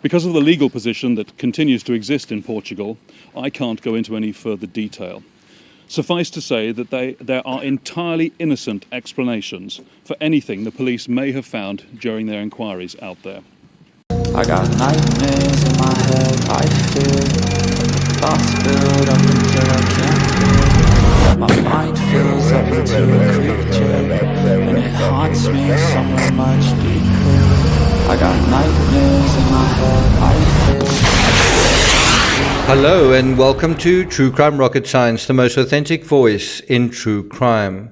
Because of the legal position that continues to exist in Portugal, I can't go into any further detail. Suffice to say that there are entirely innocent explanations for anything the police may have found during their inquiries out there. I got nightmares in my head, I fear thoughts build up until I can't feel. My mind fills up into a creature, and it haunts me somewhere much deeper. I got nightmares in my head, I fear. Hello and welcome to True Crime Rocket Science, the most authentic voice in true crime.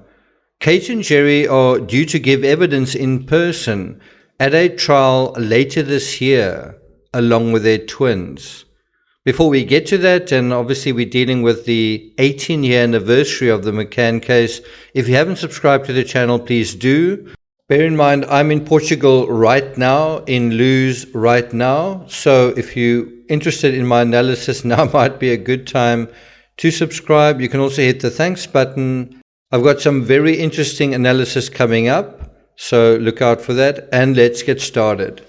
Kate and Jerry are due to give evidence in person at a trial later this year, along with their twins. Before we get to that, and obviously we're dealing with the 18-year anniversary of the McCann case, if you haven't subscribed to the channel, please do. Bear in mind, I'm in Portugal right now, in Luz right now, so if you're interested in my analysis, now might be a good time to subscribe. You can also hit the thanks button. I've got some very interesting analysis coming up, so look out for that, and let's get started.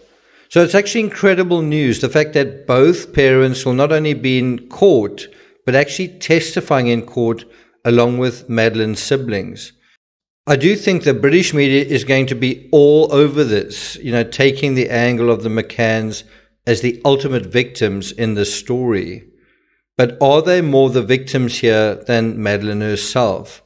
So it's actually incredible news, the fact that both parents will not only be in court, but actually testifying in court along with Madeleine's siblings. I do think the British media is going to be all over this, taking the angle of the McCanns as the ultimate victims in this story. But are they more the victims here than Madeleine herself?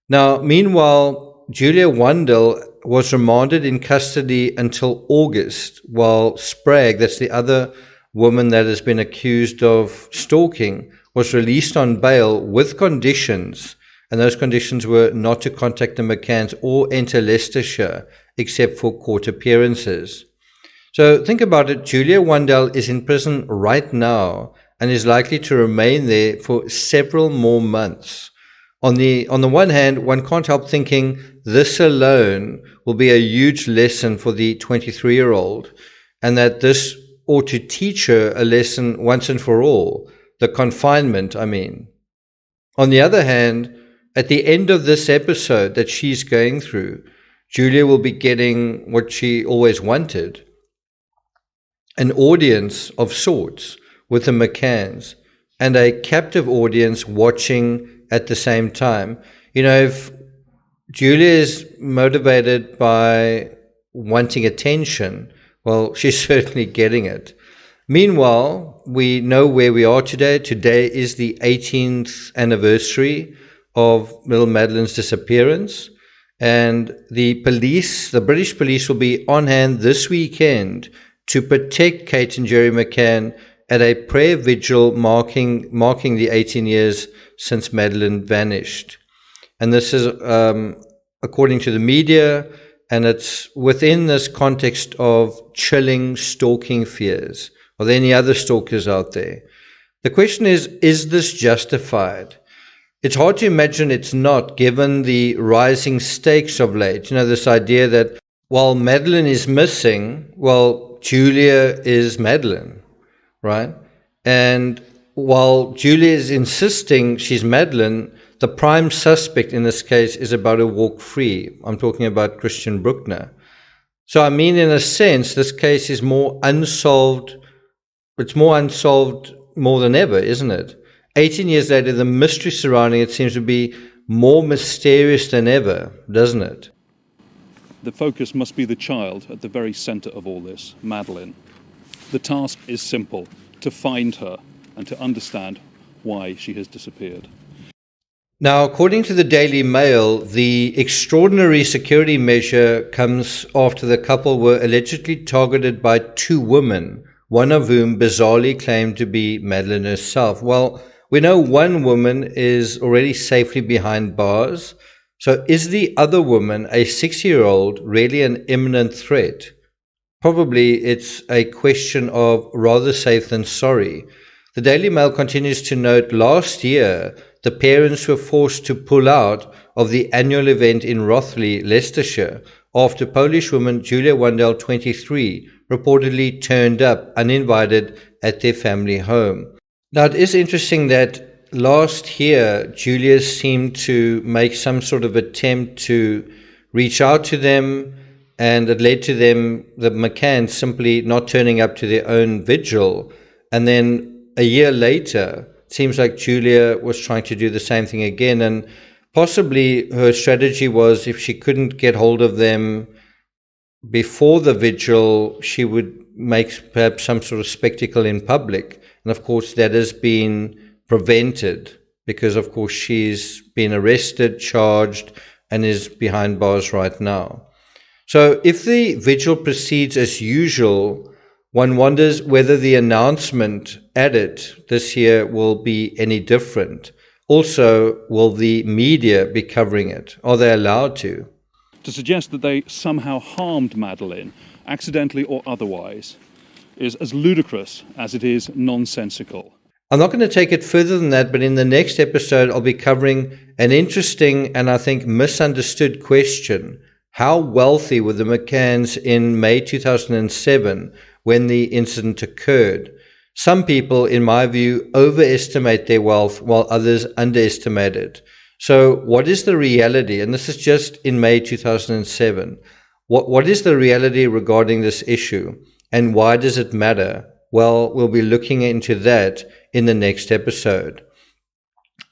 Now, meanwhile, Julia Wandel was remanded in custody until August, while Sprague, that's the other woman that has been accused of stalking, was released on bail with conditions, and those conditions were not to contact the McCanns or enter Leicestershire except for court appearances. So think about it, Julia Wandel is in prison right now and is likely to remain there for several more months. On the one hand, one can't help thinking this alone will be a huge lesson for the 23-year-old, and that this ought to teach her a lesson once and for all, the confinement, I mean. On the other hand, at the end of this episode that she's going through, Julia will be getting what she always wanted, an audience of sorts with the McCanns, and a captive audience watching at the same time. If Julia is motivated by wanting attention, well, she's certainly getting it. Meanwhile, we know where we are today. Today is the 18th anniversary of little Madeleine's disappearance, and the British police will be on hand this weekend to protect Kate and Jerry McCann at a prayer vigil marking the 18 years since Madeleine vanished. And this is according to the media, and it's within this context of chilling stalking fears. Are there any other stalkers out there? The question is this justified? It's hard to imagine it's not, given the rising stakes of late. This idea that while Madeleine is missing, well, Julia is Madeleine, right? And while Julia is insisting she's Madeleine, the prime suspect in this case is about to walk free. I'm talking about Christian Bruckner. So, in a sense, this case is more unsolved. It's more unsolved more than ever, isn't it? 18 years later, the mystery surrounding it seems to be more mysterious than ever, doesn't it? The focus must be the child at the very centre of all this, Madeleine. The task is simple, to find her and to understand why she has disappeared. Now, according to the Daily Mail, the extraordinary security measure comes after the couple were allegedly targeted by two women, one of whom bizarrely claimed to be Madeleine herself. Well, we know one woman is already safely behind bars. So is the other woman, a 6-year-old, really an imminent threat? Probably it's a question of rather safe than sorry. The Daily Mail continues to note last year the parents were forced to pull out of the annual event in Rothley, Leicestershire, after Polish woman Julia Wandel, 23, reportedly turned up uninvited at their family home. Now, it is interesting that last year, Julia seemed to make some sort of attempt to reach out to them, and it led to them, the McCanns, simply not turning up to their own vigil. And then a year later, it seems like Julia was trying to do the same thing again, and possibly her strategy was, if she couldn't get hold of them before the vigil, she would make perhaps some sort of spectacle in public. And of course that has been prevented, because of course she's been arrested, charged, and is behind bars right now. So if the vigil proceeds as usual, one wonders whether the announcement at it this year will be any different. Also, will the media be covering it? Are they allowed to? To suggest that they somehow harmed Madeleine, accidentally or otherwise, is as ludicrous as it is nonsensical. I'm not going to take it further than that, but in the next episode, I'll be covering an interesting and I think misunderstood question. How wealthy were the McCanns in May 2007 when the incident occurred? Some people, in my view, overestimate their wealth while others underestimate it. So what is the reality? And this is just in May 2007. What is the reality regarding this issue? And why does it matter? Well, we'll be looking into that in the next episode.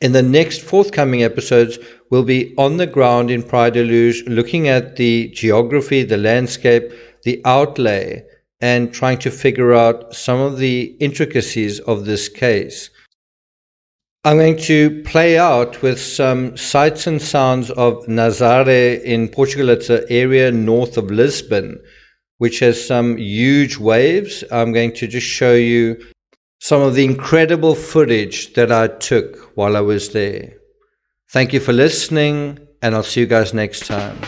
In the next forthcoming episodes, we'll be on the ground in Praia da Luz, looking at the geography, the landscape, the outlay, and trying to figure out some of the intricacies of this case. I'm going to play out with some sights and sounds of Nazaré in Portugal. It's an area north of Lisbon, which has some huge waves. I'm going to just show you some of the incredible footage that I took while I was there. Thank you for listening, and I'll see you guys next time.